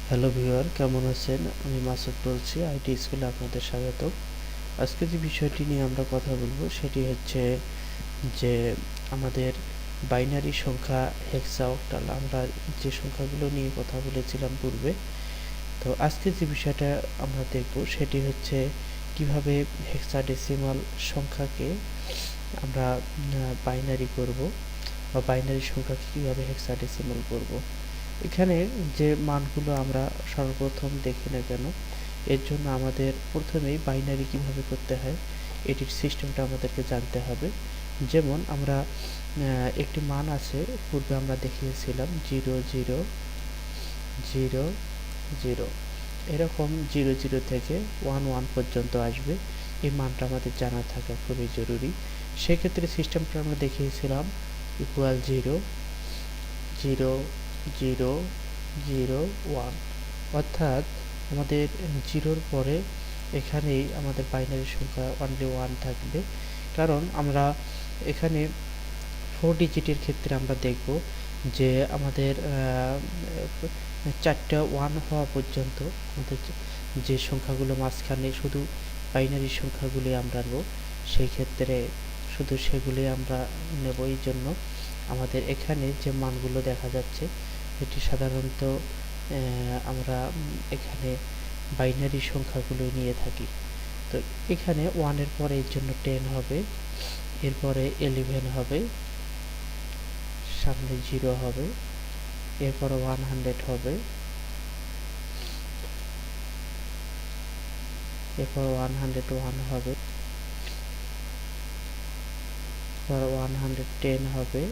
Hello viewer, কেমন আছেন? আমি মাসুদ বলছি, আইটি স্কুলে আপনাদের স্বাগত। আজকে যে বিষয়টি নিয়ে আমরা কথা বলবো সেটি হচ্ছে যে আমাদের বাইনারি সংখ্যা হেক্সাঅক্টাল, আমরা যে সংখ্যাগুলো নিয়ে কথা বলেছিলাম পূর্বে। তো আজকে যে বিষয়টা আমরা দেখব সেটি হচ্ছে কিভাবে হেক্সাডেসিমাল সংখ্যাকে আমরা বাইনারি করব বা বাইনারি সংখ্যাকে কিভাবে হেক্সাডেসিমাল করব। এখানে যে মানগুলো আমরা সর্বপ্রথম দেখি না কেন, এর জন্য আমাদের প্রথমেই বাইনারি কিভাবে করতে হয় এটির সিস্টেমটা আমাদেরকে জানতে হবে। যেমন আমরা একটি মান আছে, পূর্বে আমরা দেখিয়েছিলাম 0 0 0 0, এরকম 0 0 থেকে 1 1 পর্যন্ত আসবে। এই মানটা আমাদের জানা থাকা খুবই জরুরি। সেক্ষেত্রে সিস্টেমটা আমরা দেখিয়েছিলাম ইকুয়াল 0 0 0 0 1, অর্থাৎ আমাদের জিরোর পরে এখানেই আমাদের বাইনারি সংখ্যা অনলি 1 থাকবে। কারণ আমরা এখানে 4 ডিজিটের ক্ষেত্রে আমরা দেখব যে আমাদের 4টা 1 হওয়া পর্যন্ত আমাদের যে সংখ্যাগুলো মাঝখানে শুধু বাইনারি সংখ্যাগুলি আমরা নেব, সেই ক্ষেত্রে শুধু সেগুলি আমরা নেব। এই জন্য আমাদের এখানে যে মানগুলো দেখা যাচ্ছে এটি সাধারণত আমরা এখানে বাইনারি সংখ্যাগুলো নিয়ে থাকি। তো এখানে 1 এর পরে এর জন্য 10 হবে, এরপরে 11 হবে, সামনে 0 হবে, এরপরে 100 হবে, এরপর 101 হবে, এরপর 110 হবে,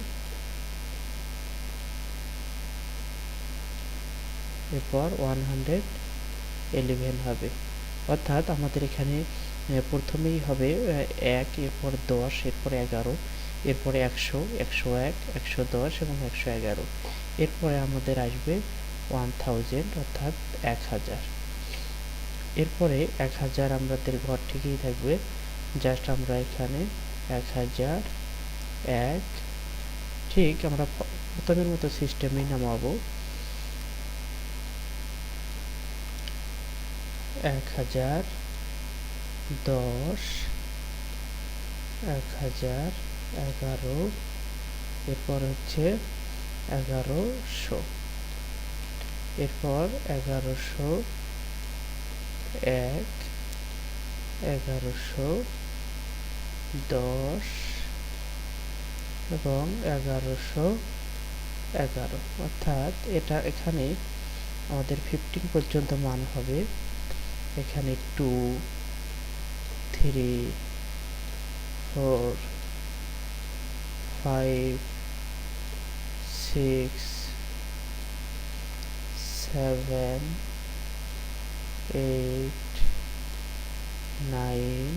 এরপর 111 হবে। অর্থাৎ আমাদের এখানে প্রথমেই হবে 1, এরপর 10, এরপর 11, এরপরে 100, 101, 110 এবং 111। এরপরে আমাদের আসবে 1000, অর্থাৎ 1000। এরপরে 1000 আমাদের ঘর থেকেই থাকবে, জাস্ট আমরা এখানে 1000 1, ঠিক আমরা প্রথমের মতো সিস্টেমেই নামাবো। 1000 10 1011, এরপর হচ্ছে 1100, এরপর 1100 1, 1110 এবং 1111, অর্থাৎ এটা এখানে আমাদের 15 পর্যন্ত মান হবে। এখানে 2 3 4 5 6 7 8 9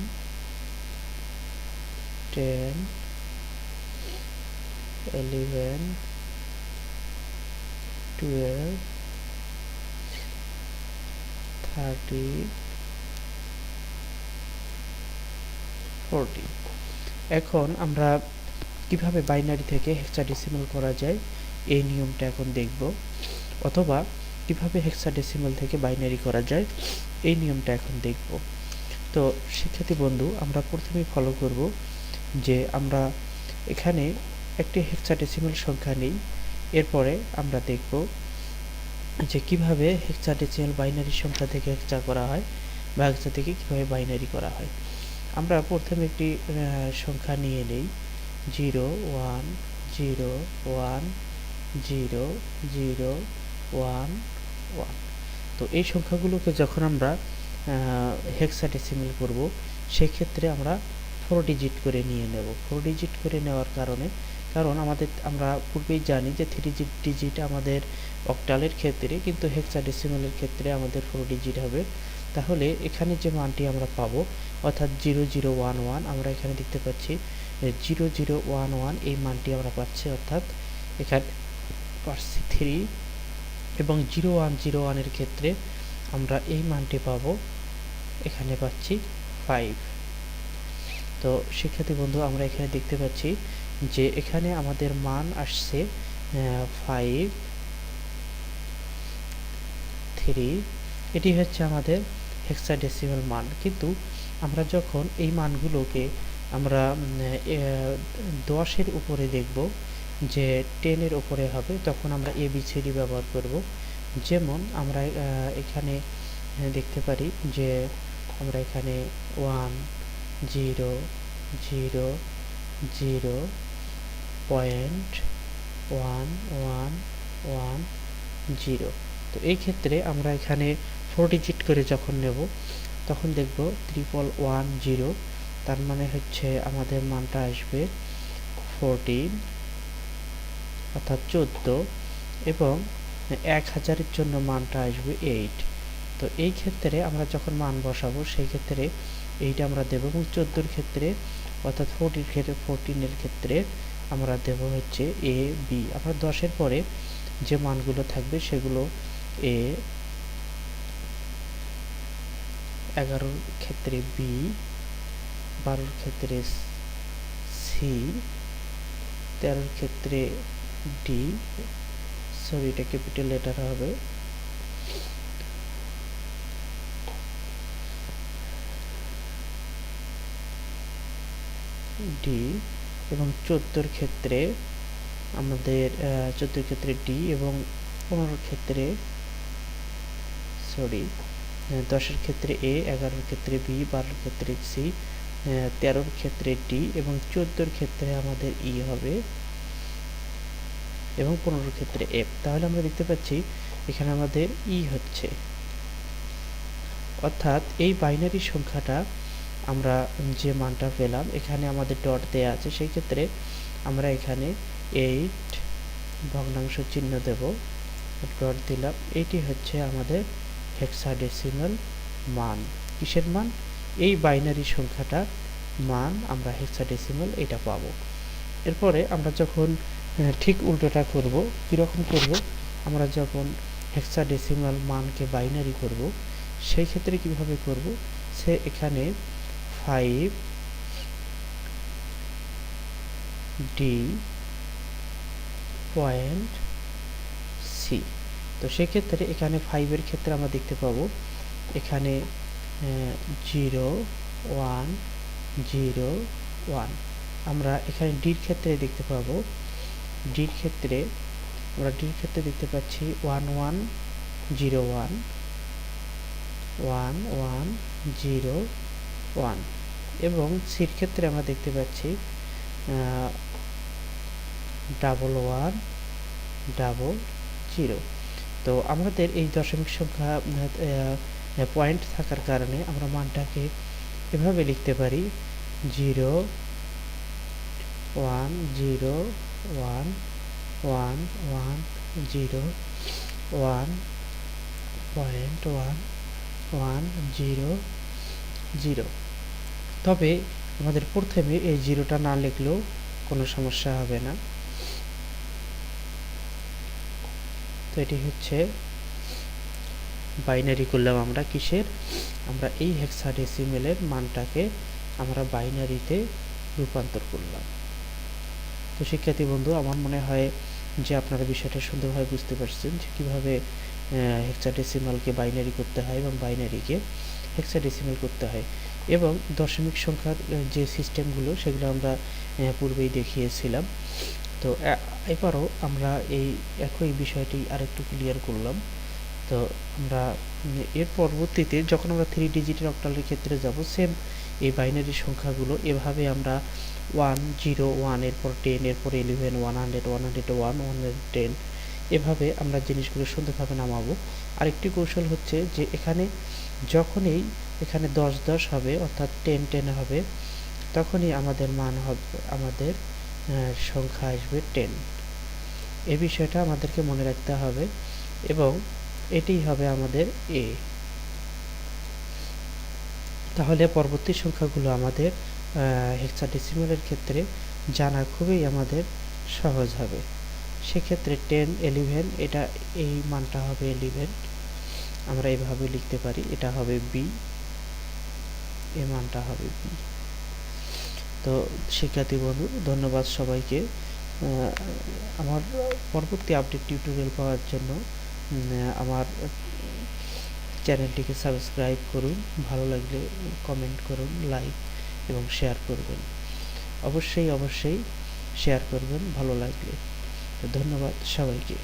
10 11 12 13 14। এখন আমরা কিভাবে বাইনারি থেকে হেক্সাডেসিমাল করা যায় এই নিয়মটা এখন দেখব, অথবা কিভাবে হেক্সাডেসিমাল থেকে বাইনারি করা যায় এই নিয়মটা এখন দেখব। তো শিক্ষার্থী বন্ধু, আমরা প্রথমেই ফলো করব যে আমরা এখানে একটি হেক্সাডেসিমাল সংখ্যা নেই, এরপরে আমরা দেখব যে কিভাবে হেক্সাডেসিমাল বাইনারি সংখ্যা থেকে হেক্সা করা হয় বা হেক্সা থেকে কিভাবে বাইনারি করা হয়। আমরা প্রথমে একটি সংখ্যা নিয়ে নেই 0 1 0 1 0 0 1 1। তো এই সংখ্যাগুলোকে যখন আমরা হেক্সাডেসিমাল করব, সেক্ষেত্রে আমরা 4 ডিজিট করে নিয়ে নেব। 4 ডিজিট করে নেওয়ার কারণ আমরা পূর্বেই জানি যে 3 ডিজিট আমাদের অক্টালের ক্ষেত্রে, কিন্তু হেক্সাডেসিমালের ক্ষেত্রে আমাদের 4 ডিজিট হবে। তাহলে এখানে যে মানটি আমরা পাবো, অর্থাৎ 0011, আমরা এখানে দেখতে পাচ্ছি 0011 এই মানটি আমরা পাচ্ছি, অর্থাৎ এখানে পাচ্ছি 3, এবং 0101 এর ক্ষেত্রে আমরা এই মানটি পাবো, এখানে পাচ্ছি 5। তো শিক্ষার্থী বন্ধু, আমরা এখানে দেখতে পাচ্ছি যে এখানে আমাদের মান আসছে 5 3 এটি হচ্ছে আমাদের হেক্সাডেসিমাল মান। কিন্তু আমরা যখন এই মানগুলোকে আমরা 10-এর উপরে দেখব, যে 10 এর উপরে হবে, তখন আমরা ABCD ব্যবহার করব। যেমন আমরা এখানে দেখতে পারি যে আমরা এখানে 1 0 0 0 পয়েন্ট 1 1 1 0। তো এই ক্ষেত্রে আমরা এখানে 4 ডিজিট করে যখন নেব তখন দেখব 1110, তার মানে হচ্ছে আমাদের মানটা আসবে 14 অর্থাৎ 14, এবং 1000-এর জন্য মানটা আসবে 8। তো এই ক্ষেত্রে আমরা যখন মান বসাবো সেই ক্ষেত্রে এইটা আমরা দেব, এবং 14-এর ক্ষেত্রে অর্থাৎ 14-এর ক্ষেত্রে আমরা দেব হচ্ছে AB। আমরা 10-এর পরে যে মানগুলো থাকবে সেগুলো A, 11-র ক্ষেত্রে B, 12-র ক্ষেত্রে C, 13-র ক্ষেত্রে D, সরি এটা ক্যাপিটাল লেটার হবে, D, এবং 14-র ক্ষেত্রে আমাদের 14-র ক্ষেত্রে D, এবং 15-র ক্ষেত্রে সরি 10-এর ক্ষেত্রে A, 11-র ক্ষেত্রে B, 12-র ক্ষেত্রে C, 13-র ক্ষেত্রে D, এবং 14-র ক্ষেত্রে আমাদের E হবে, এবং 15-র ক্ষেত্রে F। তাহলে আমরা দেখতে পাচ্ছি এখানে আমাদের E হচ্ছে, অর্থাৎ এই বাইনারি সংখ্যাটা আমরা যে মানটা পেলাম এখানে আমাদের ডট দেয়া আছে, সেই ক্ষেত্রে আমরা এখানে 8 ভগ্নাংশ চিহ্ন দেব, ডট দিলাম। এটি হচ্ছে আমাদের হেক্সাডেসিমাল মান। কিসের মান? এই বাইনারি সংখ্যাটার মান আমরা হেক্সাডেসিমাল এটা পাবো। এরপরে আমরা যখন ঠিক উল্টোটা করব, কীরকম করব, আমরা যখন হেক্সাডেসিমাল মানকে বাইনারি করব সেই ক্ষেত্রে কিভাবে করব, সে এখানে 5 D পয়েন্ট C। তো সেক্ষেত্রে এখানে 5-এর ক্ষেত্রে আমরা দেখতে পাবো এখানে 0 1 0 1। আমরা এখানে ডির ক্ষেত্রে দেখতে পাবো, ডির ক্ষেত্রে দেখতে পাচ্ছি 1 1 0 1 1 1 0 1, এবং সির ক্ষেত্রে আমরা দেখতে পাচ্ছি 1 1 0 0। তো আমাদের এই দশমিক সংখ্যা পয়েন্ট থাকার কারণে আমরা মানটাকে এভাবে লিখতে পারি 0 1 0 1 1 1 0 1 পয়েন্ট 1 1 0 0। তবে আমাদের প্রথমে এই জিরোটা না লিখলেও কোনো সমস্যা হবে না। তো এটি হচ্ছে বাইনারি করলাম আমরা কিসের, আমরা এই হেক্সাডেসিমেলের মানটাকে আমরা বাইনারিতে রূপান্তর করলাম। তো শিক্ষার্থী বন্ধু, আমার মনে হয় যে আপনারা বিষয়টা সুন্দরভাবে বুঝতে পারছেন যে কীভাবে হেক্সাডেসিমালকে বাইনারি করতে হয় এবং বাইনারিকে হেক্সাডেসিমাল করতে হয়, এবং দশমিক সংখ্যার যে সিস্টেমগুলো সেগুলো আমরা পূর্বেই দেখিয়েছিলাম। তো এবারও আমরা এই একই বিষয়টি আরেকটু ক্লিয়ার করলাম। তো আমরা এর পরবর্তীতে যখন আমরা 3 ডিজিটের অক্টালের ক্ষেত্রে যাব, সেম এই বাইনারি সংখ্যাগুলো এভাবে আমরা 1 0 1 এরপর 10 এরপর 11 100 101 110 এভাবে আমরা জিনিসগুলো সুন্দরভাবে নামাবো। আরেকটি কৌশল হচ্ছে যে এখানে যখনই এখানে 10 10 হবে অর্থাৎ 10 10 হবে, তখনই আমাদের মান হবে, আমাদের সংখ্যা আসবে 10। এই বিষয়টা আমাদেরকে মনে রাখতে হবে, এবং এটিই হবে আমাদের A। তাহলে পরবর্তী সংখ্যাগুলো আমাদের হেক্সাডেসিমালের ক্ষেত্রে জানা খুবই আমাদের সহজ হবে। সেক্ষেত্রে 10 11 এটা এই মানটা হবে 11, আমরা এভাবে লিখতে পারি, এটা হবে B, এই মানটা হবে B। তো শিক্ষার্থী বন্ধু, ধন্যবাদ সবাইকে। আমার পরবর্তী আপডেট টিউটোরিয়াল পাওয়ার জন্য আমার চ্যানেলটিকে সাবস্ক্রাইব করুন, ভালো লাগলে কমেন্ট করুন, লাইক এবং শেয়ার করবেন। অবশ্যই শেয়ার করবেন ভালো লাগলে। ধন্যবাদ সবাইকে।